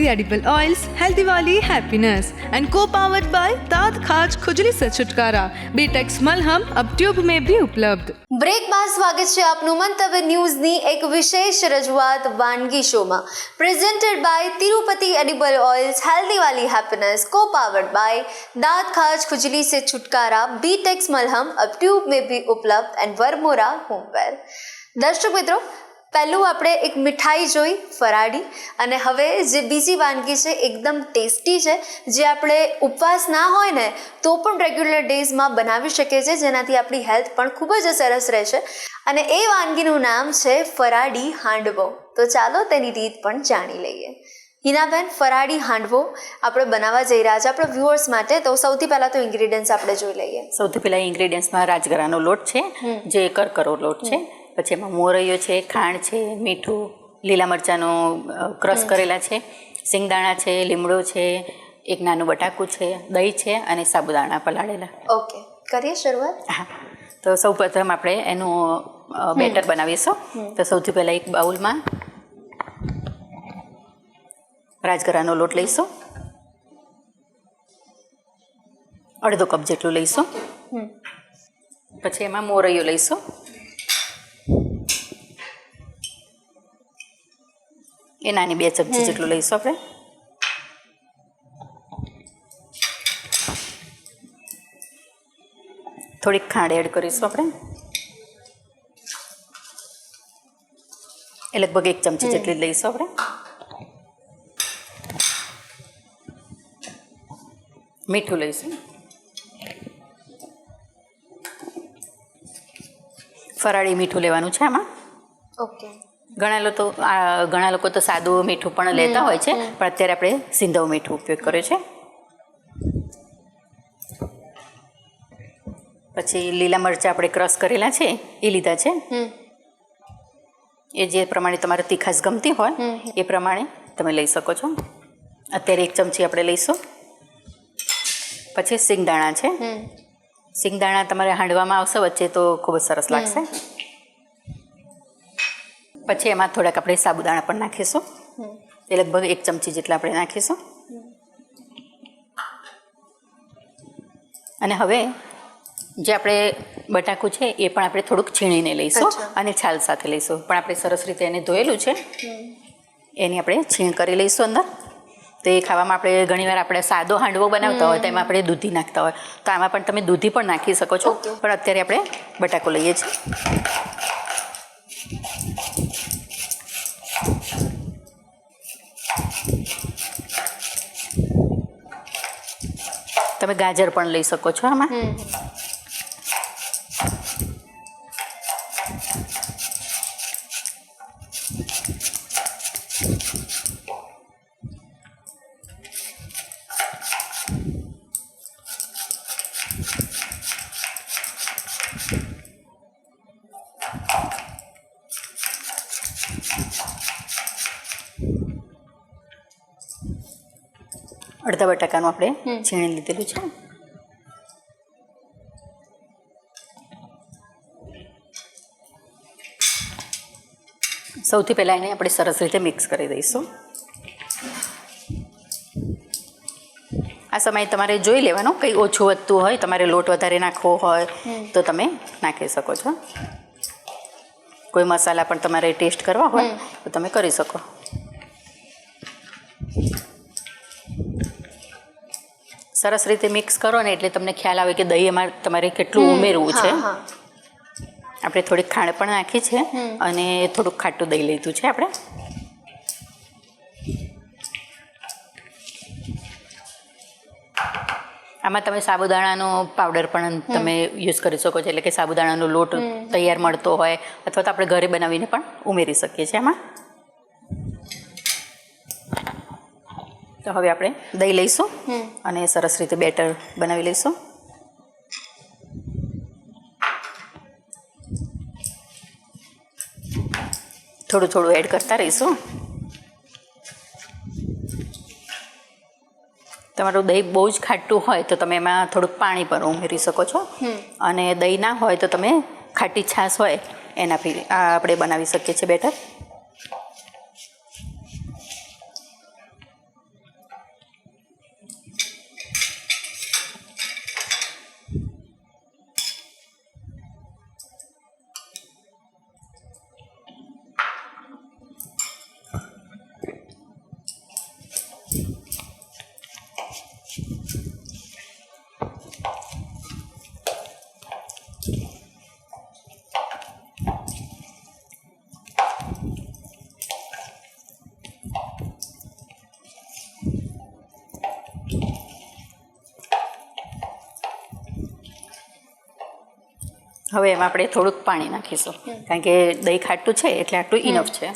Tirupati edible oils healthy वाली happiness and को powered by दांत खाज खुजली से छुटकारा बीटेक्स मलहम अब ट्यूब में भी उपलब्ध। બ્રેક બાદ સ્વાગત છે આપનું મંતવ્ય ન્યૂઝની એક વિશેષ રજૂઆત વાનગી શોમાં presented by Tirupati edible oils healthy વાલી हैप्पीनेस को पावर्ड बाय दांत खाज खुजली से छुटकारा बीटेक्स मलहम अब ट्यूब में भी उपलब्ध एंड वर्मोरा होमवेयर। दर्शक મિત્રો, પહેલું આપણે એક મીઠાઈ જોઈ ફરાળી, અને હવે જે બીજી વાનગી છે એકદમ ટેસ્ટી છે, જે આપણે ઉપવાસ ના હોય ને તો પણ રેગ્યુલર ડેઝમાં બનાવી શકીએ છીએ, જેનાથી આપણી હેલ્થ પણ ખૂબ જ સરસ રહેશે, અને એ વાનગીનું નામ છે ફરાળી હાંડવો। તો ચાલો તેની રીત પણ જાણી લઈએ। હિનાબેન, ફરાળી હાંડવો આપણે બનાવવા જઈ રહ્યા છે આપણા વ્યુઅર્સ માટે, તો સૌથી પહેલાં તો ઇન્ગ્રીડિયન્ટ્સ આપણે જોઈ લઈએ। સૌથી પહેલાં ઇન્ગ્રીડિયન્ટ્સમાં રાજગરાનો લોટ છે, જે કરકરો લોટ છે, પછી એમાં મોરૈયો છે, ખાંડ છે, મીઠું, લીલા મરચાંનો ક્રશ કરેલા છે, સિંગદાણા છે, લીમડો છે, એક નાનું બટાકું છે, દહીં છે અને સાબુદાણા પલાળેલા। ઓકે, કરીએ શરૂઆત? હા, તો સૌ પ્રથમ આપણે એનું બેટર બનાવીશું। તો સૌથી પહેલાં એક બાઉલમાં રાજગરાનો લોટ લઈશું, અડધો કપ જેટલું લઈશું, પછી એમાં મોરૈયો લઈશું, એ નાની 2 ચમચી જેટલું લઈશું આપણે, થોડીક ખાંડ એડ કરીશું આપણે, એ લગભગ 1 ચમચી જેટલી લઈશું આપણે, મીઠું લઈશું, ફરાળી મીઠું લેવાનું છે આમાં। ઓકે, ઘણા લોકો તો સાદું મીઠું પણ લેતા હોય છે, પણ અત્યારે આપણે સિંધવ મીઠું ઉપયોગ કર્યો છે। પછી લીલા મરચાં આપણે ક્રશ કરેલા છે એ લીધા છે, એ જે પ્રમાણે તમારે તીખાશ ગમતી હોય એ પ્રમાણે તમે લઈ શકો છો। અત્યારે 1 ચમચી આપણે લઈશું। પછી સિંગદાણા છે, સિંગદાણા તમારે હાંડવામાં આવશે વચ્ચે તો ખૂબ જ સરસ લાગશે। પછી એમાં થોડાક આપણે સાબુદાણા પણ નાખીશું, એ લગભગ 1 ચમચી જેટલા આપણે નાખીશું। અને હવે જે આપણે બટાકું છે એ પણ આપણે થોડુંક છીણીને લઈશું અને છાલ સાથે લઈશું, પણ આપણે સરસ રીતે એને ધોયેલું છે એની આપણે છીણ કરી લઈશું અંદર। તો એ ખાવામાં આપણે ઘણીવાર આપણે સાદો હાંડવો બનાવતા હોય તો એમાં આપણે દૂધી નાખતા હોય, તો આમાં પણ તમે દૂધી પણ નાખી શકો છો, પણ અત્યારે આપણે બટાકો લઈએ છીએ। તમે ગાજર પણ લઈ શકો છો આમાં। અડધા બટાકાનું આપણે છીણી લીધેલું છે। સૌથી પહેલાં એને આપણે સરસ રીતે મિક્સ કરી દઈશું। આ સમયે તમારે જોઈ લેવાનું, કંઈ ઓછું વધતું હોય, તમારે લોટ વધારે નાખવો હોય તો તમે નાખી શકો છો, કોઈ મસાલા પણ તમારે ટેસ્ટ કરવા હોય તો તમે કરી શકો। સરસ રીતે મિક્સ કરો ને એટલે તમને ખ્યાલ આવે કે દહીં એમાં તમારે કેટલું ઉમેરવું છે। આપણે થોડીક ખાંડ પણ નાખી છે અને થોડુંક ખાટું દહીં લીધું છે આપણે। આમાં તમે સાબુદાણાનો પાવડર પણ તમે યુઝ કરી શકો છો, એટલે કે સાબુદાણાનો લોટ તૈયાર મળતો હોય અથવા તો આપણે ઘરે બનાવીને પણ ઉમેરી શકીએ છીએ આમાં। તો હવે આપણે દહીં લઈશું અને સરસ રીતે બેટર બનાવી લઈશું। થોડું થોડું એડ કરતા રહીશું। તમારું દહીં બહુ જ ખાટું હોય તો તમે એમાં થોડુંક પાણી પણ ઉમેરી શકો છો, અને દહીં ના હોય તો તમે ખાટી છાશ હોય એનાથી આપણે બનાવી શકીએ છીએ બેટર। હવે એમાં આપણે થોડુંક પાણી નાખીશું, કારણ કે દહીં ખાટું છે એટલે આટલું ઇનફ છે.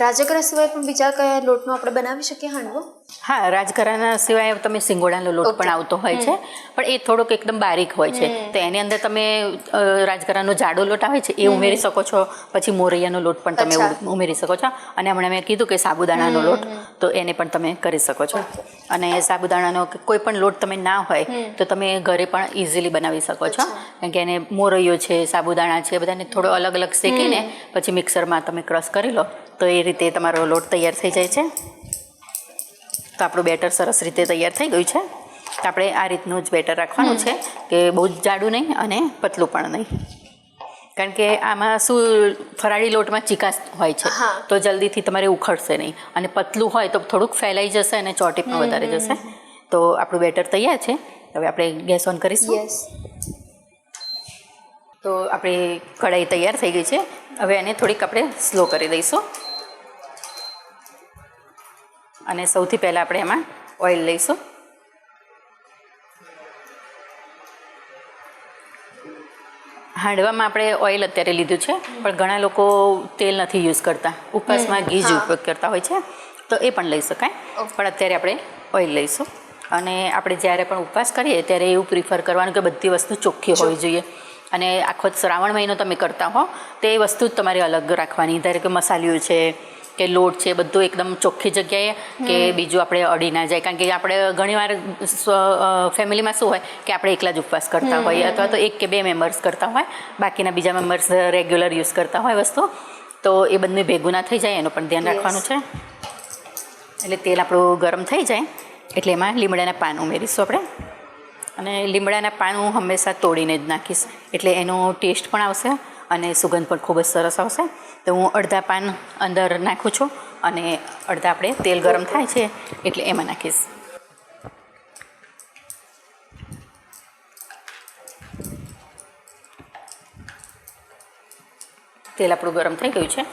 રાજગરા સિવાય પણ બીજા કયા લોટનો આપણે બનાવી શકીએ હાંડવો? હા, રાજગરાના સિવાય તમે સિંગોડાનો લોટ પણ આવતો હોય છે, પણ એ થોડોક એકદમ બારીક હોય છે, તો એની અંદર તમે રાજગરાનો જાડો લોટ આવે છે એ ઉમેરી શકો છો, પછી મોરૈયાનો લોટ પણ તમે ઉમેરી શકો છો, અને હમણાં મેં કીધું કે સાબુદાણાનો લોટ, તો એને પણ તમે કરી શકો છો. અને સાબુદાણાનો કોઈ પણ લોટ તમે ના હોય તો તમે ઘરે પણ ઇઝીલી બનાવી શકો છો, કારણ કે એને મોરૈયો છે, સાબુદાણા છે, બધાને થોડો અલગ અલગ શેકીને પછી મિક્સરમાં તમે ક્રશ કરી લો તો એ રીતે તમારો લોટ તૈયાર થઈ જાય છે. તો આપણું બેટર સરસ રીતે તૈયાર થઈ ગયું છે. તો આપણે આ રીતનું જ બેટર રાખવાનું છે, કે બહુ જ જાડું નહીં અને પતલું પણ નહીં, કારણ કે આમાં શું ફરાળી લોટમાં ચીકાશ હોય છે, તો જલ્દીથી તમારે ઉખડશે નહીં, અને પતલું હોય તો થોડુંક ફેલાઈ જશે અને ચોટી પણ વધારે જશે. તો આપણું બેટર તૈયાર છે. હવે આપણે ગેસ ઓન કરીશું. તો આપણી કઢાઈ તૈયાર થઈ ગઈ છે. હવે એને થોડીક આપણે સ્લો કરી દઈશું, અને સૌથી પહેલાં આપણે એમાં ઓઇલ લઈશું. હાંડવામાં આપણે ઓઇલ અત્યારે લીધું છે, પણ ઘણા લોકો તેલ નથી યુઝ કરતા, ઉપવાસમાં ઘી જ ઉપયોગ કરતા હોય છે, તો એ પણ લઈ શકાય, પણ અત્યારે આપણે ઓઇલ લઈશું. અને આપણે જ્યારે પણ ઉપવાસ કરીએ ત્યારે એવું પ્રિફર કરવાનું કે બધી વસ્તુ ચોખ્ખી હોવી જોઈએ, અને આખો શ્રાવણ મહિનો તમે કરતા હો તો એ વસ્તુ જ તમારે અલગ રાખવાની, ધારો કે મસાલિયું છે કે લોટ છે, બધું એકદમ ચોખ્ખી જગ્યાએ, કે બીજું આપણે અડી ના જાય, કારણ કે આપણે ઘણીવાર ફેમિલીમાં શું હોય કે આપણે એકલા જ ઉપવાસ કરતા હોઈએ, અથવા તો 1 કે 2 મેમ્બર્સ કરતા હોય, બાકીના બીજા મેમ્બર્સ રેગ્યુલર યુઝ કરતા હોય વસ્તુ, તો એ બંને ભેગું ના થઈ જાય એનું પણ ધ્યાન રાખવાનું છે. એટલે તેલ આપણું ગરમ થઈ જાય એટલે એમાં લીમડાના પાન ઉમેરીશું આપણે, અને લીમડાના પાન હું હંમેશા તોડીને જ નાખીશ, એટલે એનો ટેસ્ટ પણ આવશે અને સુગંધ પણ ખૂબ જ સરસ આવશે. તો હું અડધા પાન અંદર નાખું છું, અને અડધા આપણે તેલ ગરમ થાય છે એટલે એમાં નાખીશ. તેલ આપણું ગરમ થઈ ગયું છે.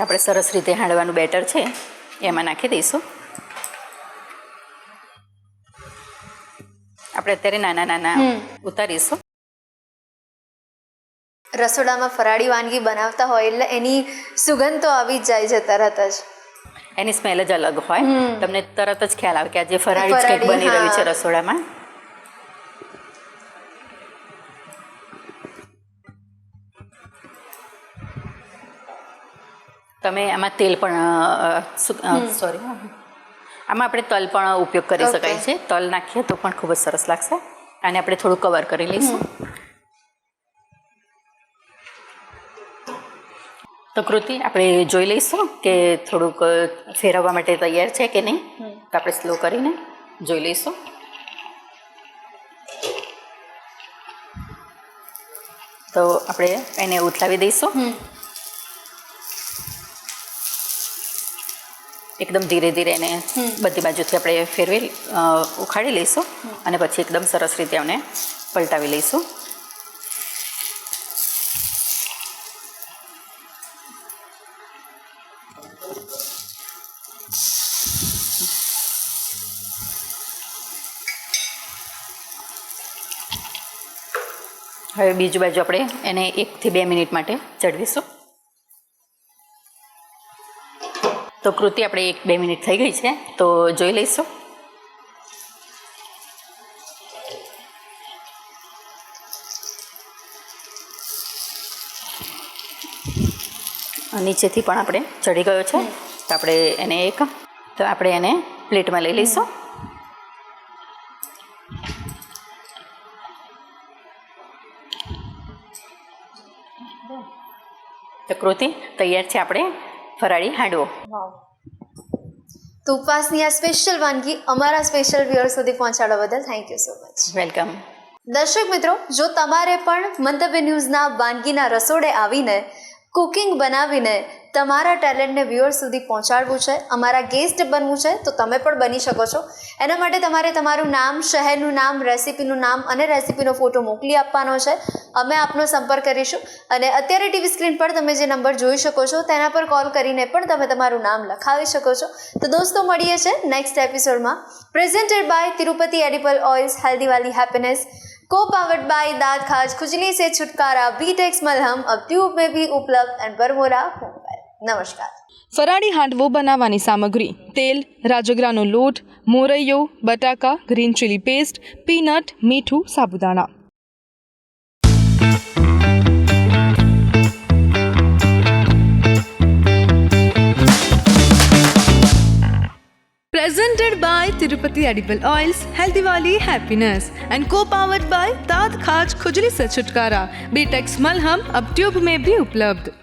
આપણે સરસ રીતે હાંડવાનું બેટર છે એમાં નાખી દઈશું. આપણે અત્યારે નાના નાના ઉતારીશું. રસોડામાં ફરાળી વાનગી બનાવતા હોય એટલે એની સુગંધ તો આવી જ જાય છે તરત જ, એની સ્મેલ જ અલગ હોય, તમને તરત જ ખ્યાલ આવે કે આજે ફરાળી જ કંઈક બની રહ્યું છે રસોડામાં. તમે આમાં તેલ પણ આમાં આપણે તલ પણ ઉપયોગ કરી શકાય છે, તલ નાખીએ તો પણ ખૂબ જ સરસ લાગશે. અને આપણે થોડું કવર કરી લઈશું. તો કૃતિ આપણે જોઈ લઈશું કે થોડુંક ફેરવવા માટે તૈયાર છે કે નહીં, તો આપણે સ્લો કરીને જોઈ લઈશું. તો આપણે એને ઉથલાવી દઈશું. એકદમ ધીરે ધીરે એને બધી બાજુથી આપણે ફેરવી ઉખાડી લઈશું, અને પછી એકદમ સરસ રીતે એને પલટાવી લઈશું. હવે બીજી બાજુ આપણે એને 1 થી 2 મિનિટ માટે ચડવીશું. તો કૃતિ આપણે 1-2 મિનિટ થઈ ગઈ છે, તો જોઈ લઈશું. નીચેથી પણ આપણે ચડી ગયો છે, તો આપણે એને પ્લેટમાં લઈ લઈશું. તો કૃતિ તૈયાર છે આપણે ફરાળી હાંડવો. તો ઉપવાસની આ સ્પેશિયલ વાનગી અમારા સ્પેશિયલ વ્યુઅર્સ સુધી પહોંચાડવા બદલ thank you so much. Welcome. દર્શક મિત્રો, જો તમારે પણ મંતવ્ય ન્યૂઝના વાનગીના રસોડે આવીને કુકિંગ બનાવીને તમારા ટેલેન્ટને વ્યુઅર્સ સુધી પહોંચાડવું છે, અમારા ગેસ્ટ બનવું છે, તો તમે પણ બની શકો છો. એના માટે તમારે તમારું નામ, શહેરનું નામ, રેસિપીનું નામ અને રેસિપીનો ફોટો મોકલી આપવાનો છે. અમે આપનો સંપર્ક કરીશું અને અત્યારે ટીવી સ્ક્રીન પર તમે જે નંબર જોઈ શકો છો તેના પર કોલ કરીને પણ તમે તમારું નામ લખાવી શકો છો. તો દોસ્તો, મળીએ છે નેક્સ્ટ એપિસોડમાં. Presented by Tirupati edible oils, healthy वाली हैप्पीनेस, को पावर्ड बाय दांत खाज खुजली से छुटकारा, बीटेक्स मलहम अब ट्यूब में भी उपलब्ध एंड बरमोरा मोबाइल. नमस्कार. ફરાળી હાંડવો બનાવવાની સામગ્રી: તેલ, રાજગરાનો લોટ, મોરૈયો, બટાકા, ગ્રીન ચીલી પેસ્ટ, પીનટ, મીઠું, સાબુદાણા. Presented by Tirupati Edible Oils, healthy वाली हैप्पीनेस एंड को पावर्ड बाय दांत खाज खुजली से छुटकारा, बीटेक्स मलहम अब ट्यूब में भी उपलब्ध.